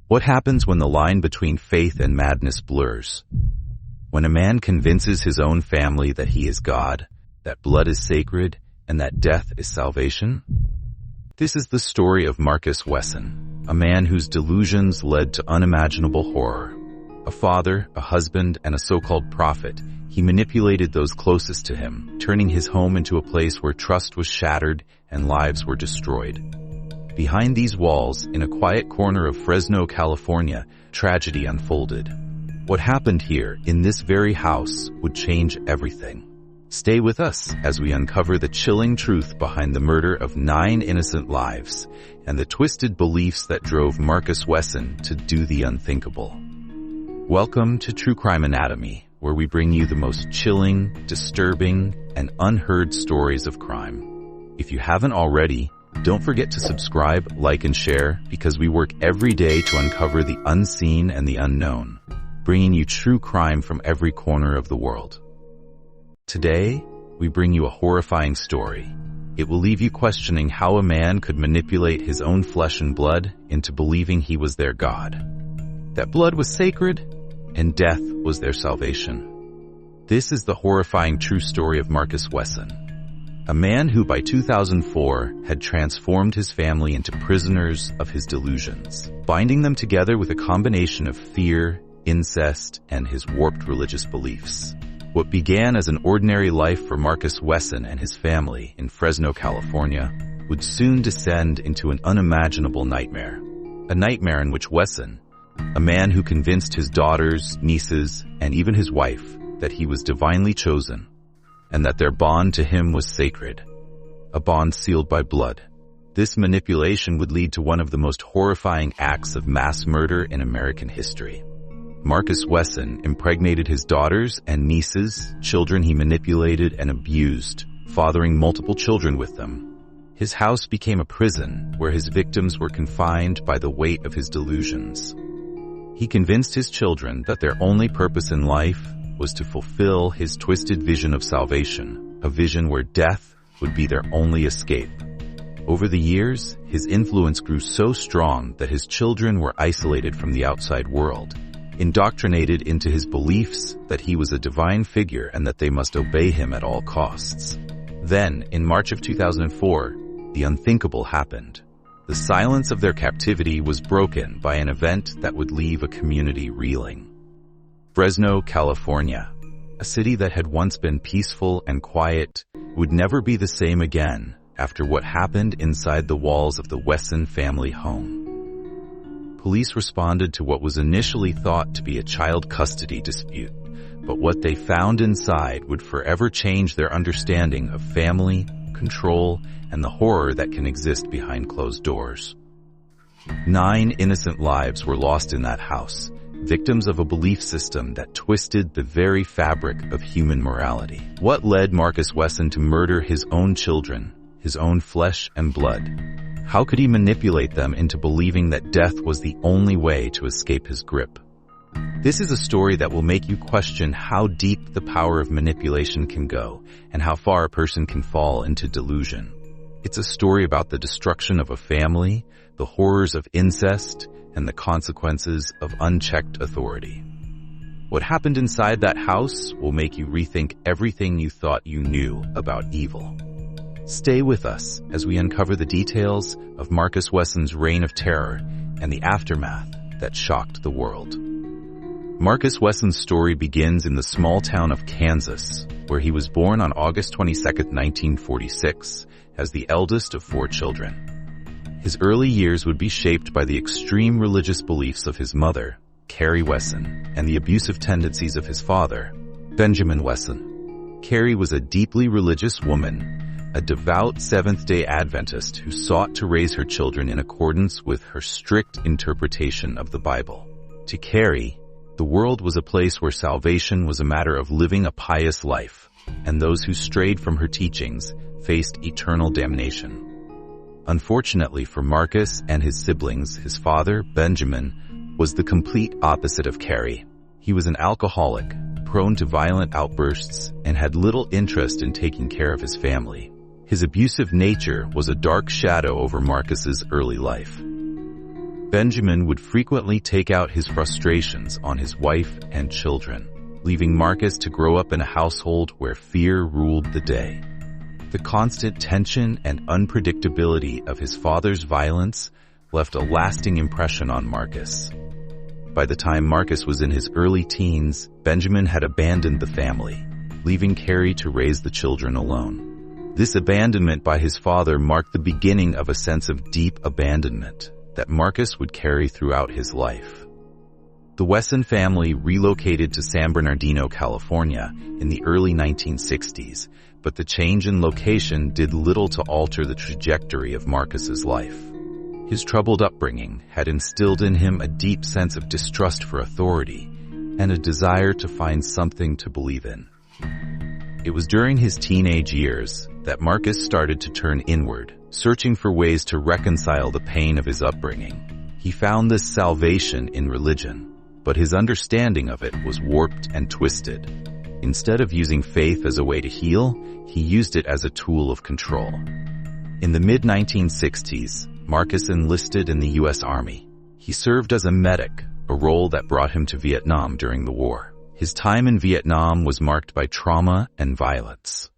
What happens when the line between faith and madness blurs? When a man convinces his own family that he is God, that blood is sacred, and that death is salvation? This is the story of Marcus Wesson, a man whose delusions led to unimaginable horror. A father, a husband, and a so-called prophet, he manipulated those closest to him, turning his home into a place where trust was shattered and lives were destroyed. Behind these walls, in a quiet corner of Fresno, California, tragedy unfolded. What happened here, in this very house, would change everything. Stay with us as we uncover the chilling truth behind the murder of 9 innocent lives and the twisted beliefs that drove Marcus Wesson to do the unthinkable. Welcome to True Crime Anatomy, where we bring you the most chilling, disturbing, and unheard stories of crime. If you haven't already, don't forget to subscribe, like, and share, because we work every day to uncover the unseen and the unknown, bringing you true crime from every corner of the world. Today, we bring you a horrifying story. It will leave you questioning how a man could manipulate his own flesh and blood into believing he was their God, that blood was sacred, and death was their salvation. This is the horrifying true story of Marcus Wesson, a man who by 2004 had transformed his family into prisoners of his delusions, binding them together with a combination of fear, incest, and his warped religious beliefs. What began as an ordinary life for Marcus Wesson and his family in Fresno, California, would soon descend into an unimaginable nightmare. A nightmare in which Wesson, a man who convinced his daughters, nieces, and even his wife that he was divinely chosen, and that their bond to him was sacred, a bond sealed by blood. This manipulation would lead to one of the most horrifying acts of mass murder in American history. Marcus Wesson impregnated his daughters and nieces, children he manipulated and abused, fathering multiple children with them. His house became a prison where his victims were confined by the weight of his delusions. He convinced his children that their only purpose in life was to fulfill his twisted vision of salvation, a vision where death would be their only escape. Over the years, his influence grew so strong that his children were isolated from the outside world, indoctrinated into his beliefs that he was a divine figure and that they must obey him at all costs. Then, in March of 2004, the unthinkable happened. The silence of their captivity was broken by an event that would leave a community reeling. Fresno, California, a city that had once been peaceful and quiet, would never be the same again after what happened inside the walls of the Wesson family home. Police responded to what was initially thought to be a child custody dispute, but what they found inside would forever change their understanding of family, control, and the horror that can exist behind closed doors. 9 innocent lives were lost in that house, victims of a belief system that twisted the very fabric of human morality. What led Marcus Wesson to murder his own children, his own flesh and blood? How could he manipulate them into believing that death was the only way to escape his grip? This is a story that will make you question how deep the power of manipulation can go and how far a person can fall into delusion. It's a story about the destruction of a family, the horrors of incest, and the consequences of unchecked authority. What happened inside that house will make you rethink everything you thought you knew about evil. Stay with us as we uncover the details of Marcus Wesson's reign of terror and the aftermath that shocked the world. Marcus Wesson's story begins in the small town of Kansas, where he was born on August 22, 1946, as the eldest of 4 children. His early years would be shaped by the extreme religious beliefs of his mother, Carrie Wesson, and the abusive tendencies of his father, Benjamin Wesson. Carrie was a deeply religious woman, a devout Seventh-day Adventist who sought to raise her children in accordance with her strict interpretation of the Bible. To Carrie, the world was a place where salvation was a matter of living a pious life, and those who strayed from her teachings faced eternal damnation. Unfortunately for Marcus and his siblings, his father, Benjamin, was the complete opposite of Carrie. He was an alcoholic, prone to violent outbursts, and had little interest in taking care of his family. His abusive nature was a dark shadow over Marcus's early life. Benjamin would frequently take out his frustrations on his wife and children, leaving Marcus to grow up in a household where fear ruled the day. The constant tension and unpredictability of his father's violence left a lasting impression on Marcus. By the time Marcus was in his early teens, Benjamin had abandoned the family, leaving Carrie to raise the children alone. This abandonment by his father marked the beginning of a sense of deep abandonment that Marcus would carry throughout his life. The Wesson family relocated to San Bernardino, California in the early 1960s, but the change in location did little to alter the trajectory of Marcus's life. His troubled upbringing had instilled in him a deep sense of distrust for authority and a desire to find something to believe in. It was during his teenage years that Marcus started to turn inward, searching for ways to reconcile the pain of his upbringing. He found this salvation in religion, but his understanding of it was warped and twisted. Instead of using faith as a way to heal, he used it as a tool of control. In the mid-1960s, Marcus enlisted in the U.S. Army. He served as a medic, a role that brought him to Vietnam during the war. His time in Vietnam was marked by trauma and violence.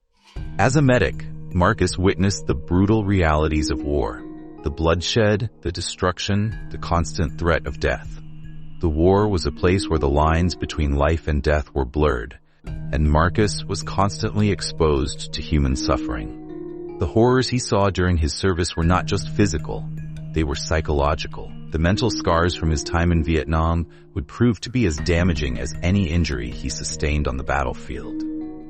As a medic, Marcus witnessed the brutal realities of war, the bloodshed, the destruction, the constant threat of death. The war was a place where the lines between life and death were blurred, and Marcus was constantly exposed to human suffering. The horrors he saw during his service were not just physical, they were psychological. The mental scars from his time in Vietnam would prove to be as damaging as any injury he sustained on the battlefield.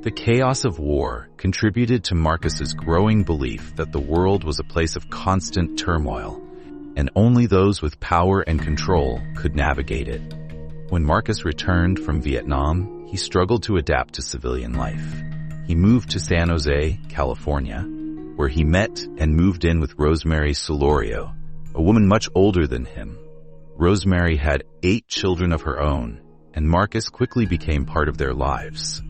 The chaos of war contributed to Marcus's growing belief that the world was a place of constant turmoil, and only those with power and control could navigate it. When Marcus returned from Vietnam, he struggled to adapt to civilian life. He moved to San Jose, California, where he met and moved in with Rosemary Solorio, a woman much older than him. Rosemary had 8 children of her own, and Marcus quickly became part of their lives.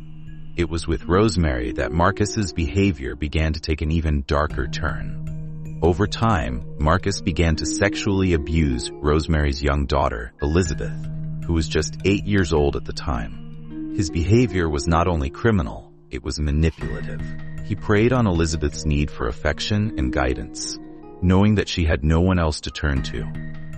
It was with Rosemary that Marcus's behavior began to take an even darker turn. Over time, Marcus began to sexually abuse Rosemary's young daughter, Elizabeth, who was just 8 years old at the time. His behavior was not only criminal, it was manipulative. He preyed on Elizabeth's need for affection and guidance, knowing that she had no one else to turn to.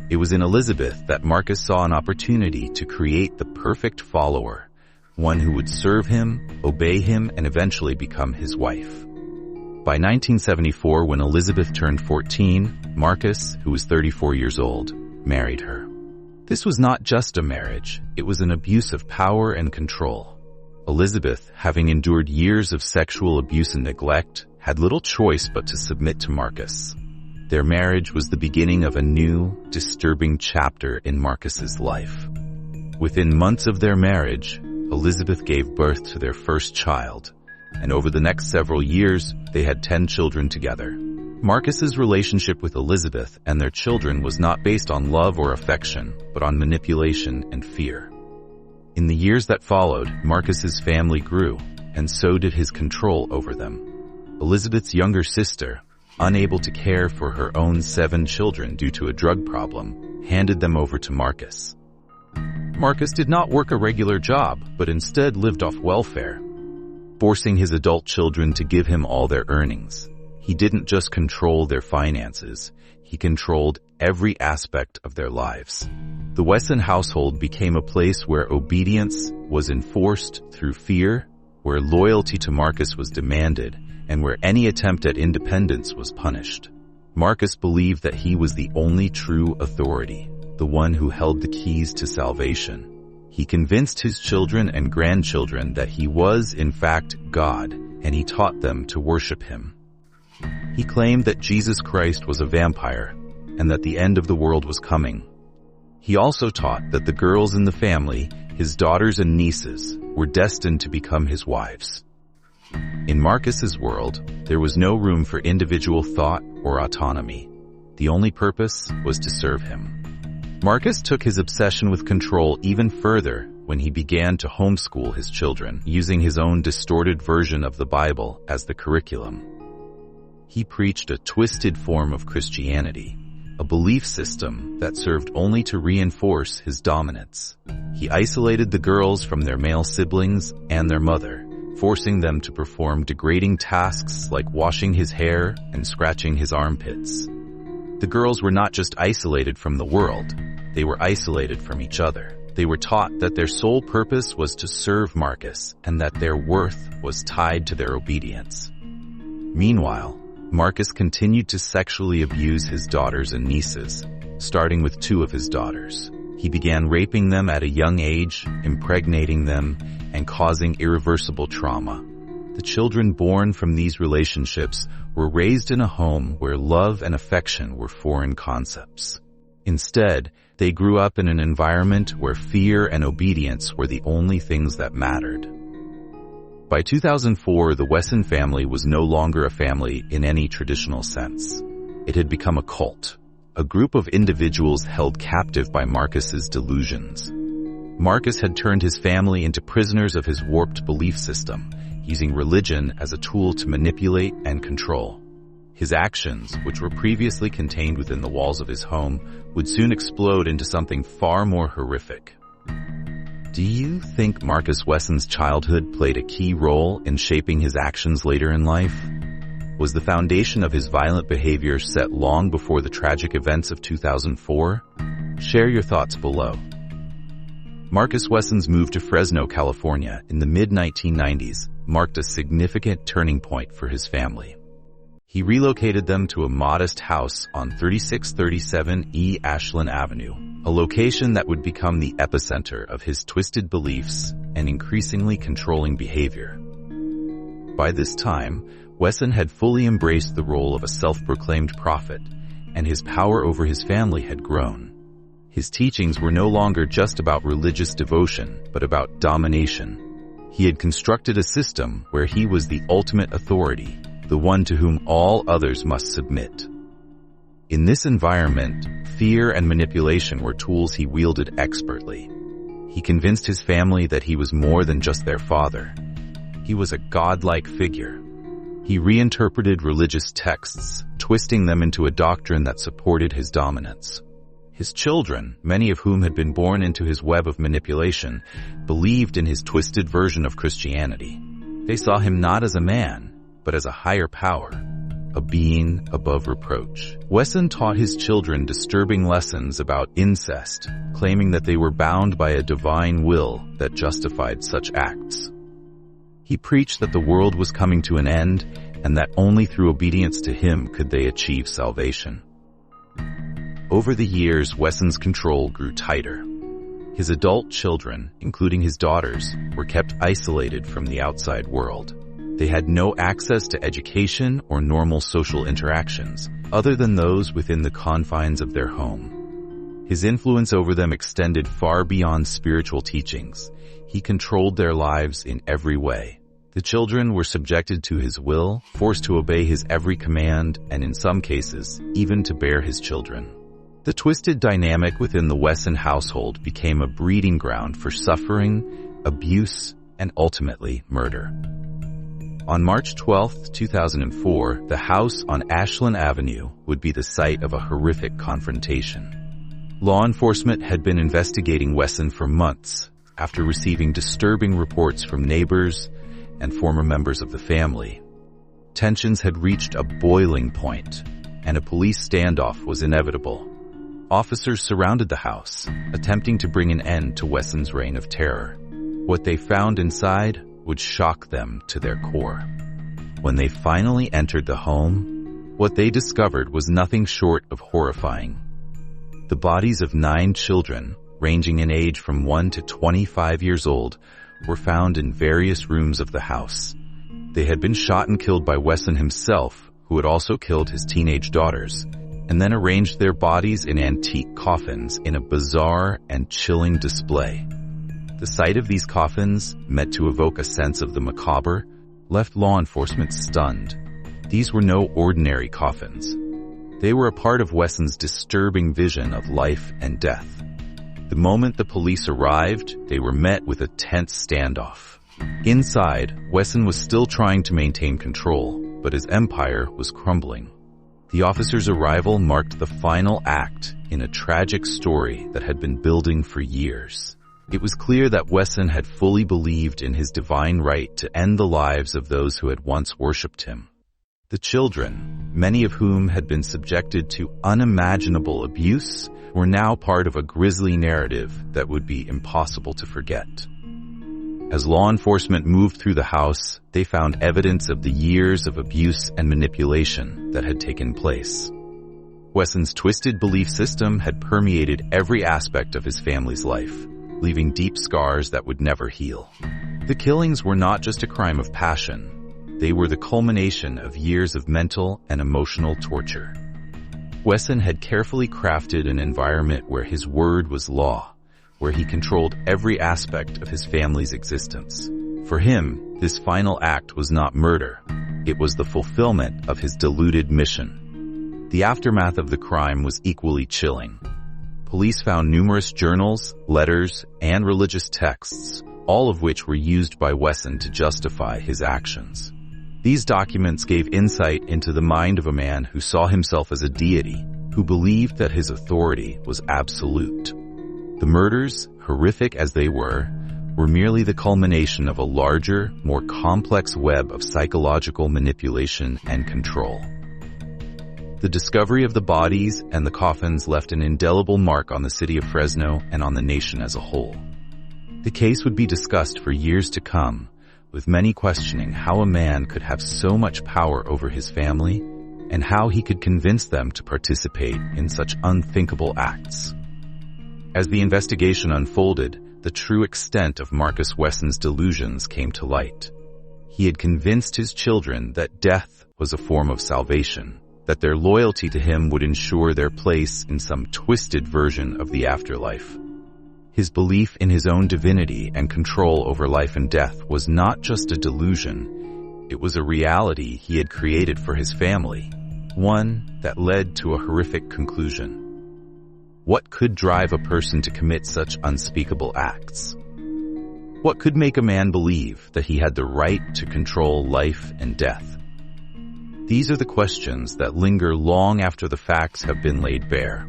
It was in Elizabeth that Marcus saw an opportunity to create the perfect follower, one who would serve him, obey him, and eventually become his wife. By 1974, when Elizabeth turned 14, Marcus, who was 34 years old, married her. This was not just a marriage, it was an abuse of power and control. Elizabeth, having endured years of sexual abuse and neglect, had little choice but to submit to Marcus. Their marriage was the beginning of a new, disturbing chapter in Marcus's life. Within months of their marriage, Elizabeth gave birth to their first child, and over the next several years, they had 10 children together. Marcus's relationship with Elizabeth and their children was not based on love or affection, but on manipulation and fear. In the years that followed, Marcus's family grew, and so did his control over them. Elizabeth's younger sister, unable to care for her own 7 children due to a drug problem, handed them over to Marcus. Marcus did not work a regular job, but instead lived off welfare, forcing his adult children to give him all their earnings. He didn't just control their finances, he controlled every aspect of their lives. The Wesson household became a place where obedience was enforced through fear, where loyalty to Marcus was demanded, and where any attempt at independence was punished. Marcus believed that he was the only true authority, the one who held the keys to salvation. He convinced his children and grandchildren that he was, in fact, God, and he taught them to worship him. He claimed that Jesus Christ was a vampire, and that the end of the world was coming. He also taught that the girls in the family, his daughters and nieces, were destined to become his wives. In Marcus's world, there was no room for individual thought or autonomy. The only purpose was to serve him. Marcus took his obsession with control even further when he began to homeschool his children, using his own distorted version of the Bible as the curriculum. He preached a twisted form of Christianity, a belief system that served only to reinforce his dominance. He isolated the girls from their male siblings and their mother, forcing them to perform degrading tasks like washing his hair and scratching his armpits. The girls were not just isolated from the world, they were isolated from each other. They were taught that their sole purpose was to serve Marcus and that their worth was tied to their obedience. Meanwhile, Marcus continued to sexually abuse his daughters and nieces, starting with 2 of his daughters. He began raping them at a young age, impregnating them, and causing irreversible trauma. The children born from these relationships were raised in a home where love and affection were foreign concepts. Instead, they grew up in an environment where fear and obedience were the only things that mattered. By 2004, the Wesson family was no longer a family in any traditional sense. It had become a cult, a group of individuals held captive by Marcus's delusions. Marcus had turned his family into prisoners of his warped belief system, using religion as a tool to manipulate and control. His actions, which were previously contained within the walls of his home, would soon explode into something far more horrific. Do you think Marcus Wesson's childhood played a key role in shaping his actions later in life? Was the foundation of his violent behavior set long before the tragic events of 2004? Share your thoughts below. Marcus Wesson's move to Fresno, California in the mid-1990s marked a significant turning point for his family. He relocated them to a modest house on 3637 E. Ashland Avenue, a location that would become the epicenter of his twisted beliefs and increasingly controlling behavior. By this time, Wesson had fully embraced the role of a self-proclaimed prophet, and his power over his family had grown. His teachings were no longer just about religious devotion, but about domination. He had constructed a system where he was the ultimate authority, the one to whom all others must submit. In this environment, fear and manipulation were tools he wielded expertly. He convinced his family that he was more than just their father. He was a godlike figure. He reinterpreted religious texts, twisting them into a doctrine that supported his dominance. His children, many of whom had been born into his web of manipulation, believed in his twisted version of Christianity. They saw him not as a man, but as a higher power, a being above reproach. Wesson taught his children disturbing lessons about incest, claiming that they were bound by a divine will that justified such acts. He preached that the world was coming to an end and that only through obedience to him could they achieve salvation. Over the years, Wesson's control grew tighter. His adult children, including his daughters, were kept isolated from the outside world. They had no access to education or normal social interactions, other than those within the confines of their home. His influence over them extended far beyond spiritual teachings. He controlled their lives in every way. The children were subjected to his will, forced to obey his every command, and in some cases, even to bear his children. The twisted dynamic within the Wesson household became a breeding ground for suffering, abuse, and ultimately murder. On March 12, 2004, the house on Ashland Avenue would be the site of a horrific confrontation. Law enforcement had been investigating Wesson for months after receiving disturbing reports from neighbors and former members of the family. Tensions had reached a boiling point, and a police standoff was inevitable. Officers surrounded the house, attempting to bring an end to Wesson's reign of terror. What they found inside would shock them to their core. When they finally entered the home, what they discovered was nothing short of horrifying. The bodies of 9 children, ranging in age from 1 to 25 years old, were found in various rooms of the house. They had been shot and killed by Wesson himself, who had also killed his teenage daughters, and then arranged their bodies in antique coffins in a bizarre and chilling display. The sight of these coffins, meant to evoke a sense of the macabre, left law enforcement stunned. These were no ordinary coffins. They were a part of Wesson's disturbing vision of life and death. The moment the police arrived, they were met with a tense standoff. Inside, Wesson was still trying to maintain control, but his empire was crumbling. The officer's arrival marked the final act in a tragic story that had been building for years. It was clear that Wesson had fully believed in his divine right to end the lives of those who had once worshipped him. The children, many of whom had been subjected to unimaginable abuse, were now part of a grisly narrative that would be impossible to forget. As law enforcement moved through the house, they found evidence of the years of abuse and manipulation that had taken place. Wesson's twisted belief system had permeated every aspect of his family's life, leaving deep scars that would never heal. The killings were not just a crime of passion. They were the culmination of years of mental and emotional torture. Wesson had carefully crafted an environment where his word was law, where he controlled every aspect of his family's existence. For him, this final act was not murder. It was the fulfillment of his deluded mission. The aftermath of the crime was equally chilling. Police found numerous journals, letters, and religious texts, all of which were used by Wesson to justify his actions. These documents gave insight into the mind of a man who saw himself as a deity, who believed that his authority was absolute. The murders, horrific as they were merely the culmination of a larger, more complex web of psychological manipulation and control. The discovery of the bodies and the coffins left an indelible mark on the city of Fresno and on the nation as a whole. The case would be discussed for years to come, with many questioning how a man could have so much power over his family and how he could convince them to participate in such unthinkable acts. As the investigation unfolded, the true extent of Marcus Wesson's delusions came to light. He had convinced his children that death was a form of salvation, that their loyalty to him would ensure their place in some twisted version of the afterlife. His belief in his own divinity and control over life and death was not just a delusion, it was a reality he had created for his family, one that led to a horrific conclusion. What could drive a person to commit such unspeakable acts? What could make a man believe that he had the right to control life and death? These are the questions that linger long after the facts have been laid bare.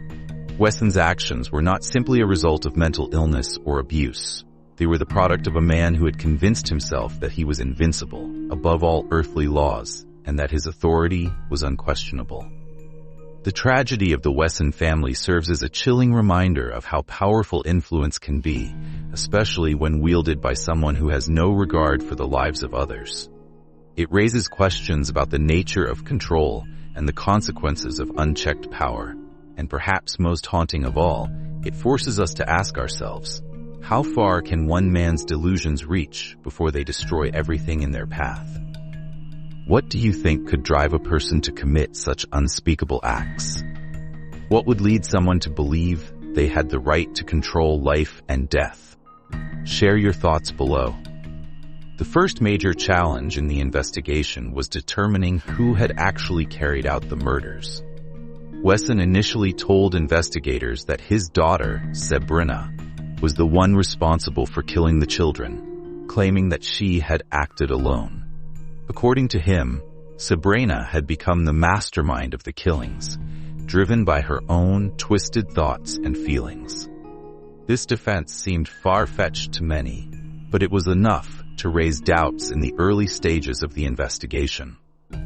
Wesson's actions were not simply a result of mental illness or abuse. They were the product of a man who had convinced himself that he was invincible, above all earthly laws, and that his authority was unquestionable. The tragedy of the Wesson family serves as a chilling reminder of how powerful influence can be, especially when wielded by someone who has no regard for the lives of others. It raises questions about the nature of control and the consequences of unchecked power. And perhaps most haunting of all, it forces us to ask ourselves, how far can one man's delusions reach before they destroy everything in their path? What do you think could drive a person to commit such unspeakable acts? What would lead someone to believe they had the right to control life and death? Share your thoughts below. The first major challenge in the investigation was determining who had actually carried out the murders. Wesson initially told investigators that his daughter, Sabrina, was the one responsible for killing the children, claiming that she had acted alone. According to him, Sabrina had become the mastermind of the killings, driven by her own twisted thoughts and feelings. This defense seemed far-fetched to many, but it was enough to raise doubts in the early stages of the investigation.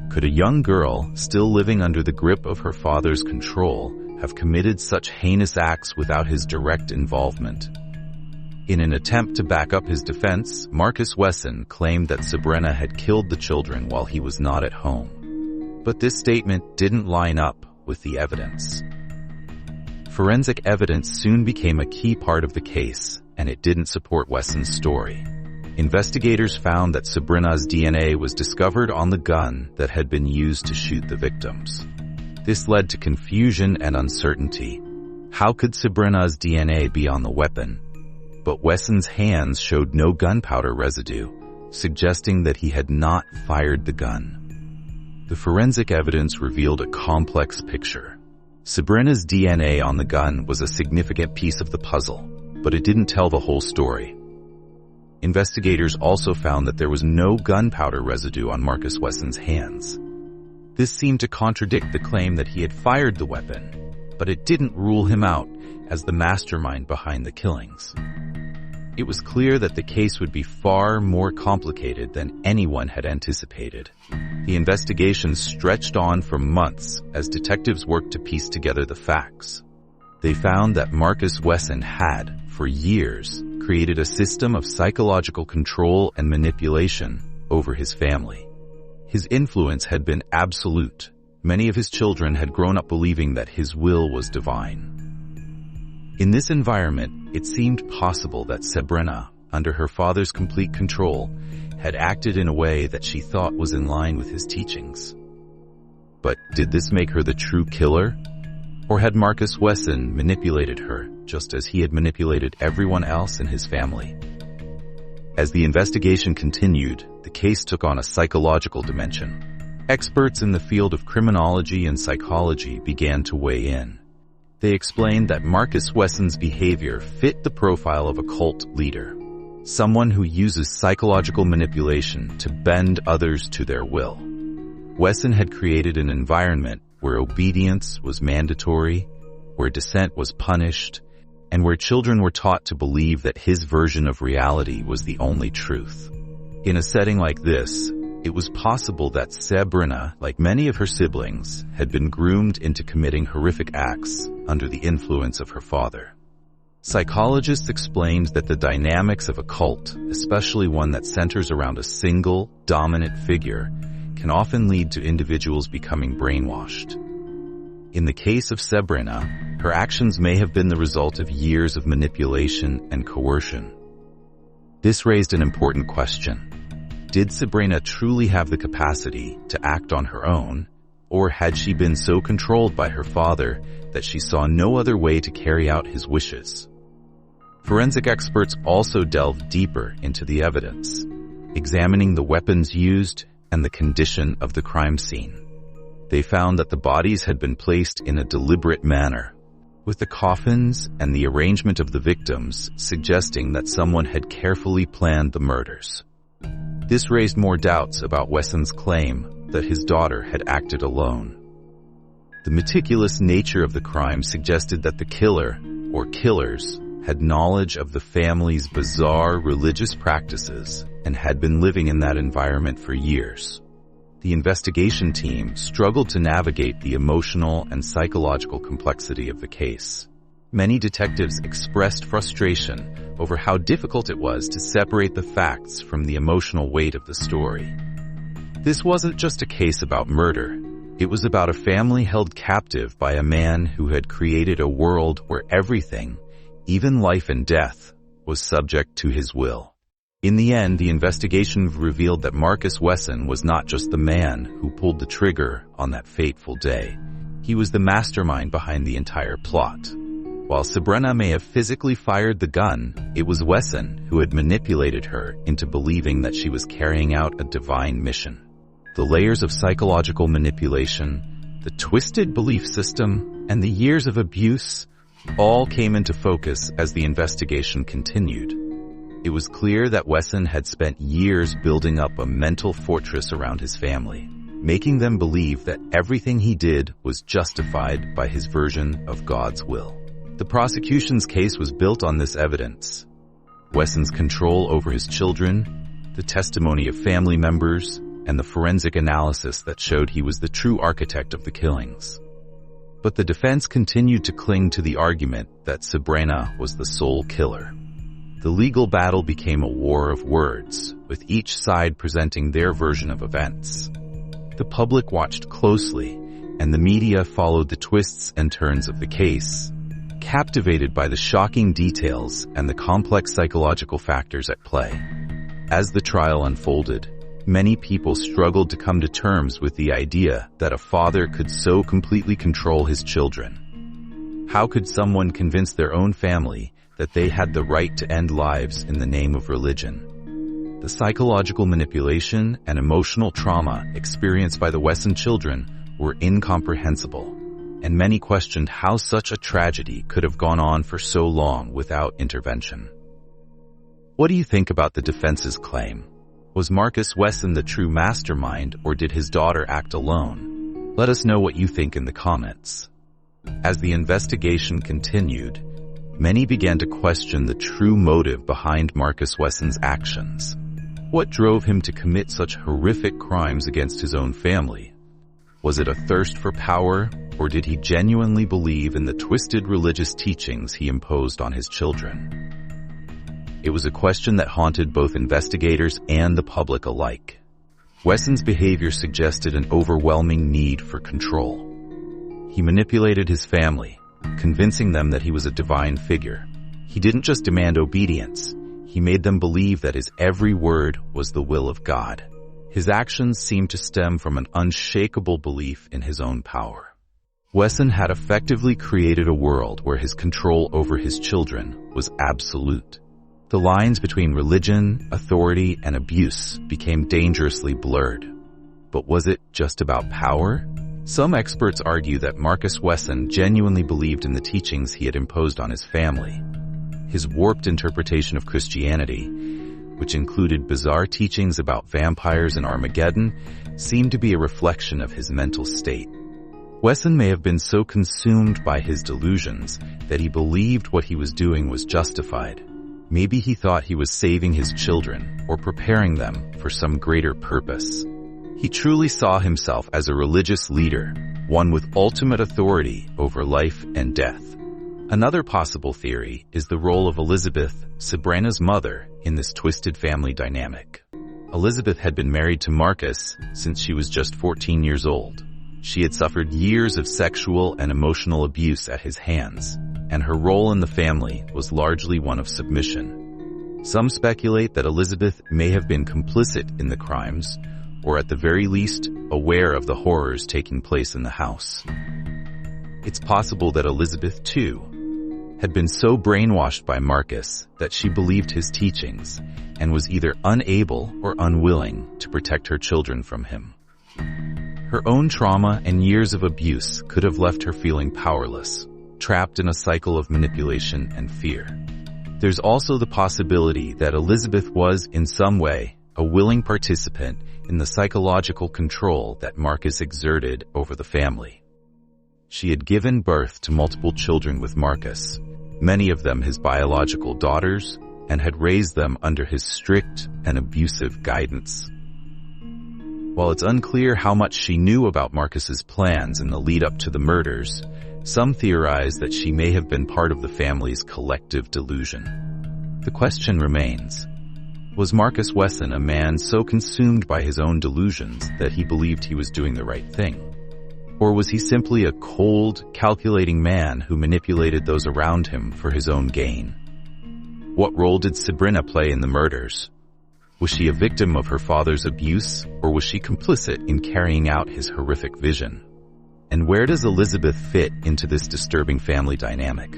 Could a young girl, still living under the grip of her father's control, have committed such heinous acts without his direct involvement? In an attempt to back up his defense, Marcus Wesson claimed that Sabrina had killed the children while he was not at home. But this statement didn't line up with the evidence. Forensic evidence soon became a key part of the case, and it didn't support Wesson's story. Investigators found that Sabrina's DNA was discovered on the gun that had been used to shoot the victims. This led to confusion and uncertainty. How could Sabrina's DNA be on the weapon? But Wesson's hands showed no gunpowder residue, suggesting that he had not fired the gun. The forensic evidence revealed a complex picture. Sabrina's DNA on the gun was a significant piece of the puzzle, but it didn't tell the whole story. Investigators also found that there was no gunpowder residue on Marcus Wesson's hands. This seemed to contradict the claim that he had fired the weapon, but it didn't rule him out as the mastermind behind the killings. It was clear that the case would be far more complicated than anyone had anticipated. The investigation stretched on for months as detectives worked to piece together the facts. They found that Marcus Wesson had, for years, created a system of psychological control and manipulation over his family. His influence had been absolute. Many of his children had grown up believing that his will was divine. In this environment, it seemed possible that Sabrina, under her father's complete control, had acted in a way that she thought was in line with his teachings. But did this make her the true killer? Or had Marcus Wesson manipulated her, just as he had manipulated everyone else in his family? As the investigation continued, the case took on a psychological dimension. Experts in the field of criminology and psychology began to weigh in. They explained that Marcus Wesson's behavior fit the profile of a cult leader, someone who uses psychological manipulation to bend others to their will. Wesson had created an environment where obedience was mandatory, where dissent was punished, and where children were taught to believe that his version of reality was the only truth. In a setting like this, it was possible that Sabrina, like many of her siblings, had been groomed into committing horrific acts under the influence of her father. Psychologists explained that the dynamics of a cult, especially one that centers around a single, dominant figure, can often lead to individuals becoming brainwashed. In the case of Sabrina, her actions may have been the result of years of manipulation and coercion. This raised an important question. Did Sabrina truly have the capacity to act on her own, or had she been so controlled by her father that she saw no other way to carry out his wishes? Forensic experts also delved deeper into the evidence, examining the weapons used and the condition of the crime scene. They found that the bodies had been placed in a deliberate manner, with the coffins and the arrangement of the victims suggesting that someone had carefully planned the murders. This raised more doubts about Wesson's claim that his daughter had acted alone. The meticulous nature of the crime suggested that the killer, or killers, had knowledge of the family's bizarre religious practices and had been living in that environment for years. The investigation team struggled to navigate the emotional and psychological complexity of the case. Many detectives expressed frustration over how difficult it was to separate the facts from the emotional weight of the story. This wasn't just a case about murder. It was about a family held captive by a man who had created a world where everything, even life and death, was subject to his will. In the end, the investigation revealed that Marcus Wesson was not just the man who pulled the trigger on that fateful day. He was the mastermind behind the entire plot. While Sabrina may have physically fired the gun, it was Wesson who had manipulated her into believing that she was carrying out a divine mission. The layers of psychological manipulation, the twisted belief system, and the years of abuse all came into focus as the investigation continued. It was clear that Wesson had spent years building up a mental fortress around his family, making them believe that everything he did was justified by his version of God's will. The prosecution's case was built on this evidence. Wesson's control over his children, the testimony of family members, and the forensic analysis that showed he was the true architect of the killings. But the defense continued to cling to the argument that Sabrina was the sole killer. The legal battle became a war of words, with each side presenting their version of events. The public watched closely, and the media followed the twists and turns of the case, captivated by the shocking details and the complex psychological factors at play. As the trial unfolded, many people struggled to come to terms with the idea that a father could so completely control his children. How could someone convince their own family that they had the right to end lives in the name of religion? The psychological manipulation and emotional trauma experienced by the Wesson children were incomprehensible, and many questioned how such a tragedy could have gone on for so long without intervention. What do you think about the defense's claim? Was Marcus Wesson the true mastermind, or did his daughter act alone? Let us know what you think in the comments. As the investigation continued, many began to question the true motive behind Marcus Wesson's actions. What drove him to commit such horrific crimes against his own family? Was it a thirst for power, or did he genuinely believe in the twisted religious teachings he imposed on his children? It was a question that haunted both investigators and the public alike. Wesson's behavior suggested an overwhelming need for control. He manipulated his family, convincing them that he was a divine figure. He didn't just demand obedience, he made them believe that his every word was the will of God. His actions seemed to stem from an unshakable belief in his own power. Wesson had effectively created a world where his control over his children was absolute. The lines between religion, authority, and abuse became dangerously blurred. But was it just about power? Some experts argue that Marcus Wesson genuinely believed in the teachings he had imposed on his family. His warped interpretation of Christianity, which included bizarre teachings about vampires and Armageddon, seemed to be a reflection of his mental state. Wesson may have been so consumed by his delusions that he believed what he was doing was justified. Maybe he thought he was saving his children or preparing them for some greater purpose. He truly saw himself as a religious leader, one with ultimate authority over life and death. Another possible theory is the role of Elizabeth, Sabrina's mother, in this twisted family dynamic. Elizabeth had been married to Marcus since she was just 14 years old. She had suffered years of sexual and emotional abuse at his hands, and her role in the family was largely one of submission. Some speculate that Elizabeth may have been complicit in the crimes, or at the very least, aware of the horrors taking place in the house. It's possible that Elizabeth, too, had been so brainwashed by Marcus that she believed his teachings and was either unable or unwilling to protect her children from him. Her own trauma and years of abuse could have left her feeling powerless, trapped in a cycle of manipulation and fear. There's also the possibility that Elizabeth was, in some way, a willing participant in the psychological control that Marcus exerted over the family. She had given birth to multiple children with Marcus, many of them his biological daughters, and had raised them under his strict and abusive guidance. While it's unclear how much she knew about Marcus's plans in the lead-up to the murders, some theorize that she may have been part of the family's collective delusion. The question remains, was Marcus Wesson a man so consumed by his own delusions that he believed he was doing the right thing? Or was he simply a cold, calculating man who manipulated those around him for his own gain? What role did Sabrina play in the murders? Was she a victim of her father's abuse, or was she complicit in carrying out his horrific vision? And where does Elizabeth fit into this disturbing family dynamic?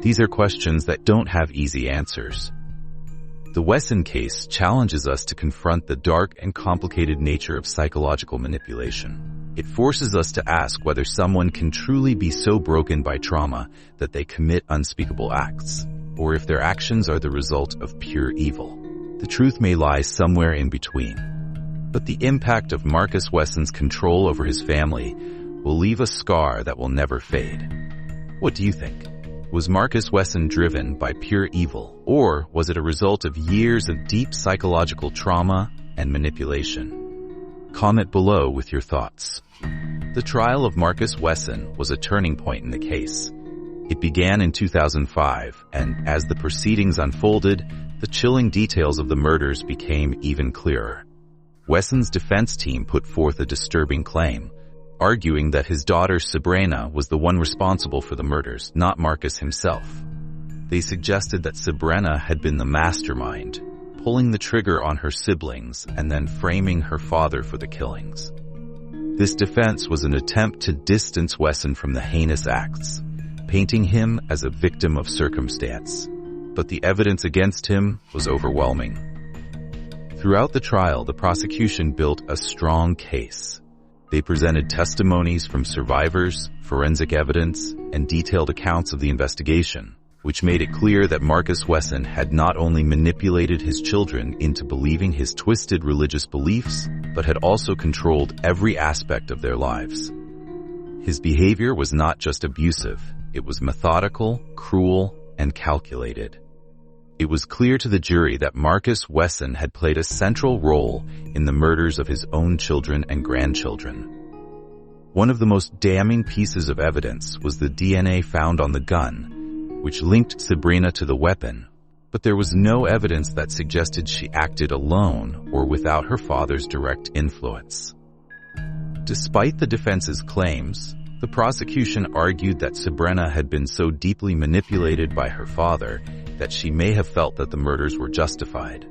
These are questions that don't have easy answers. The Wesson case challenges us to confront the dark and complicated nature of psychological manipulation. It forces us to ask whether someone can truly be so broken by trauma that they commit unspeakable acts, or if their actions are the result of pure evil. The truth may lie somewhere in between. But the impact of Marcus Wesson's control over his family will leave a scar that will never fade. What do you think? Was Marcus Wesson driven by pure evil, or was it a result of years of deep psychological trauma and manipulation? Comment below with your thoughts. The trial of Marcus Wesson was a turning point in the case. It began in 2005, and as the proceedings unfolded, the chilling details of the murders became even clearer. Wesson's defense team put forth a disturbing claim, arguing that his daughter Sabrina was the one responsible for the murders, not Marcus himself. They suggested that Sabrina had been the mastermind, pulling the trigger on her siblings and then framing her father for the killings. This defense was an attempt to distance Wesson from the heinous acts, painting him as a victim of circumstance. But the evidence against him was overwhelming. Throughout the trial, the prosecution built a strong case. They presented testimonies from survivors, forensic evidence, and detailed accounts of the investigation, which made it clear that Marcus Wesson had not only manipulated his children into believing his twisted religious beliefs, but had also controlled every aspect of their lives. His behavior was not just abusive, it was methodical, cruel, and calculated. It was clear to the jury that Marcus Wesson had played a central role in the murders of his own children and grandchildren. One of the most damning pieces of evidence was the DNA found on the gun, which linked Sabrina to the weapon, but there was no evidence that suggested she acted alone or without her father's direct influence. Despite the defense's claims, the prosecution argued that Sabrina had been so deeply manipulated by her father that she may have felt that the murders were justified.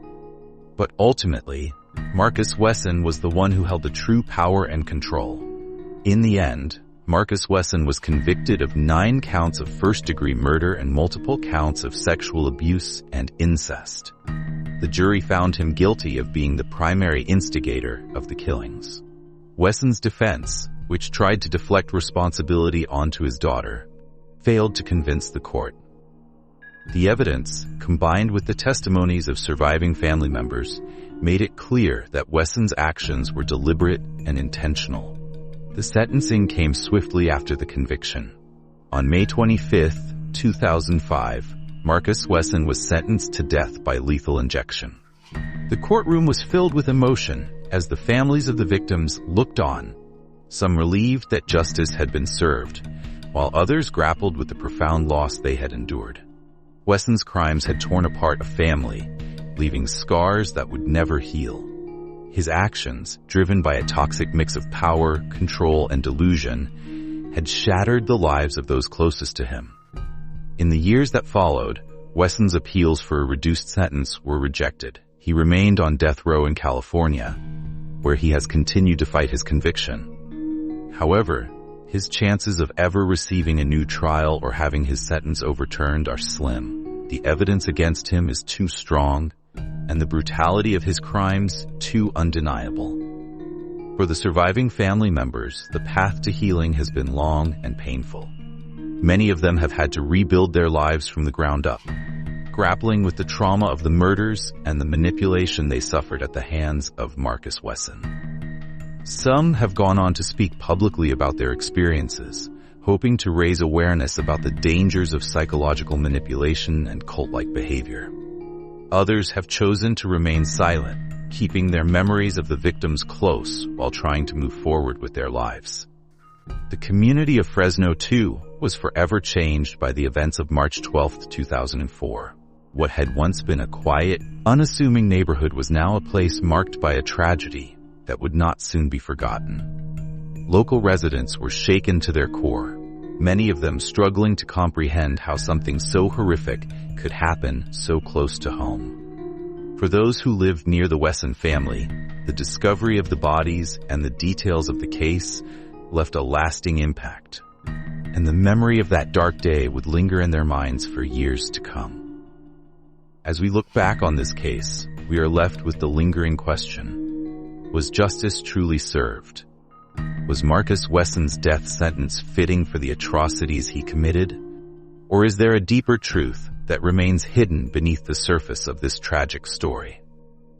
But ultimately, Marcus Wesson was the one who held the true power and control. In the end, Marcus Wesson was convicted of 9 counts of first-degree murder and multiple counts of sexual abuse and incest. The jury found him guilty of being the primary instigator of the killings. Wesson's defense, which tried to deflect responsibility onto his daughter, failed to convince the court. The evidence, combined with the testimonies of surviving family members, made it clear that Wesson's actions were deliberate and intentional. The sentencing came swiftly after the conviction. On May 25, 2005, Marcus Wesson was sentenced to death by lethal injection. The courtroom was filled with emotion as the families of the victims looked on, some relieved that justice had been served, while others grappled with the profound loss they had endured. Wesson's crimes had torn apart a family, leaving scars that would never heal. His actions, driven by a toxic mix of power, control, and delusion, had shattered the lives of those closest to him. In the years that followed, Wesson's appeals for a reduced sentence were rejected. He remained on death row in California, where he has continued to fight his conviction. However, his chances of ever receiving a new trial or having his sentence overturned are slim. The evidence against him is too strong, and the brutality of his crimes too undeniable. For the surviving family members, the path to healing has been long and painful. Many of them have had to rebuild their lives from the ground up, grappling with the trauma of the murders and the manipulation they suffered at the hands of Marcus Wesson. Some have gone on to speak publicly about their experiences, hoping to raise awareness about the dangers of psychological manipulation and cult-like behavior. Others have chosen to remain silent, keeping their memories of the victims close while trying to move forward with their lives. The community of Fresno, too, was forever changed by the events of March 12, 2004. What had once been a quiet, unassuming neighborhood was now a place marked by a tragedy that would not soon be forgotten. Local residents were shaken to their core, many of them struggling to comprehend how something so horrific could happen so close to home. For those who lived near the Wesson family, the discovery of the bodies and the details of the case left a lasting impact, and the memory of that dark day would linger in their minds for years to come. As we look back on this case, we are left with the lingering question: was justice truly served? Was Marcus Wesson's death sentence fitting for the atrocities he committed? Or is there a deeper truth that remains hidden beneath the surface of this tragic story?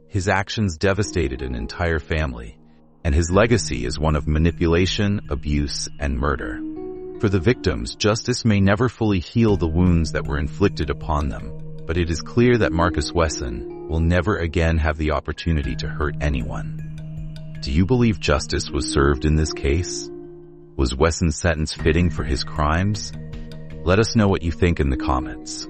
His actions devastated an entire family, and his legacy is one of manipulation, abuse, and murder. For the victims, justice may never fully heal the wounds that were inflicted upon them, but it is clear that Marcus Wesson will never again have the opportunity to hurt anyone. Do you believe justice was served in this case? Was Wesson's sentence fitting for his crimes? Let us know what you think in the comments.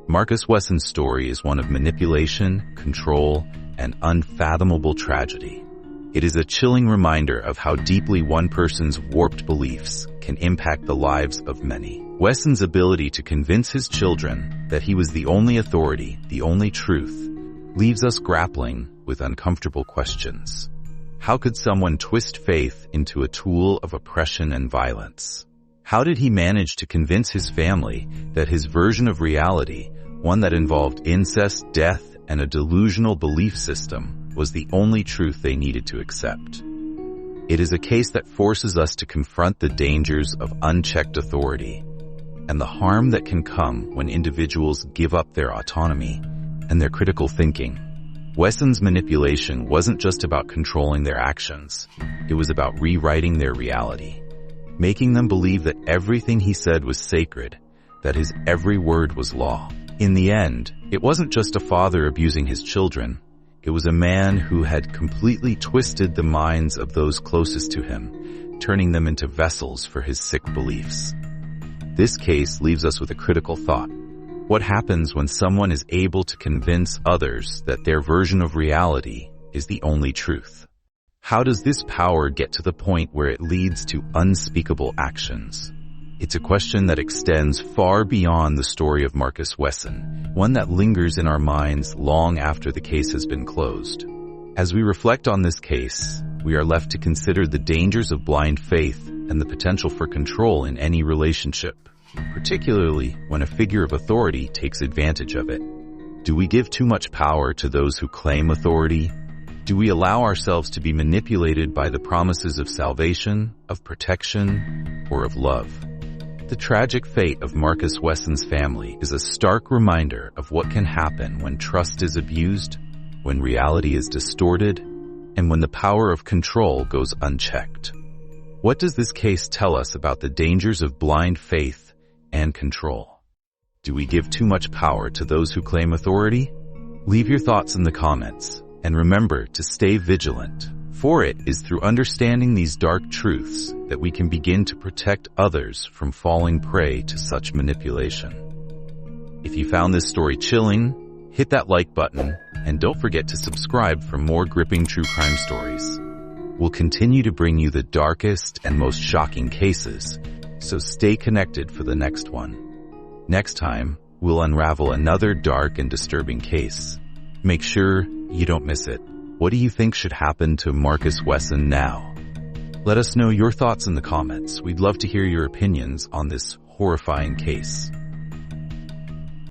Marcus Wesson's story is one of manipulation, control, and unfathomable tragedy. It is a chilling reminder of how deeply one person's warped beliefs can impact the lives of many. Wesson's ability to convince his children that he was the only authority, the only truth, leaves us grappling with uncomfortable questions. How could someone twist faith into a tool of oppression and violence? How did he manage to convince his family that his version of reality, one that involved incest, death, and a delusional belief system, was the only truth they needed to accept? It is a case that forces us to confront the dangers of unchecked authority, and the harm that can come when individuals give up their autonomy and their critical thinking. Wesson's manipulation wasn't just about controlling their actions. It was about rewriting their reality, making them believe that everything he said was sacred, that his every word was law. In the end, it wasn't just a father abusing his children. It was a man who had completely twisted the minds of those closest to him, turning them into vessels for his sick beliefs. This case leaves us with a critical thought. What happens when someone is able to convince others that their version of reality is the only truth? How does this power get to the point where it leads to unspeakable actions? It's a question that extends far beyond the story of Marcus Wesson, one that lingers in our minds long after the case has been closed. As we reflect on this case, we are left to consider the dangers of blind faith and the potential for control in any relationship, particularly when a figure of authority takes advantage of it. Do we give too much power to those who claim authority? Do we allow ourselves to be manipulated by the promises of salvation, of protection, or of love? The tragic fate of Marcus Wesson's family is a stark reminder of what can happen when trust is abused, when reality is distorted, and when the power of control goes unchecked. What does this case tell us about the dangers of blind faith and control? Do we give too much power to those who claim authority? Leave your thoughts in the comments, and remember to stay vigilant, for it is through understanding these dark truths that we can begin to protect others from falling prey to such manipulation. If you found this story chilling, hit that like button, and don't forget to subscribe for more gripping true crime stories. We'll continue to bring you the darkest and most shocking cases, so stay connected for the next one. Next time, we'll unravel another dark and disturbing case. Make sure you don't miss it. What do you think should happen to Marcus Wesson now? Let us know your thoughts in the comments. We'd love to hear your opinions on this horrifying case.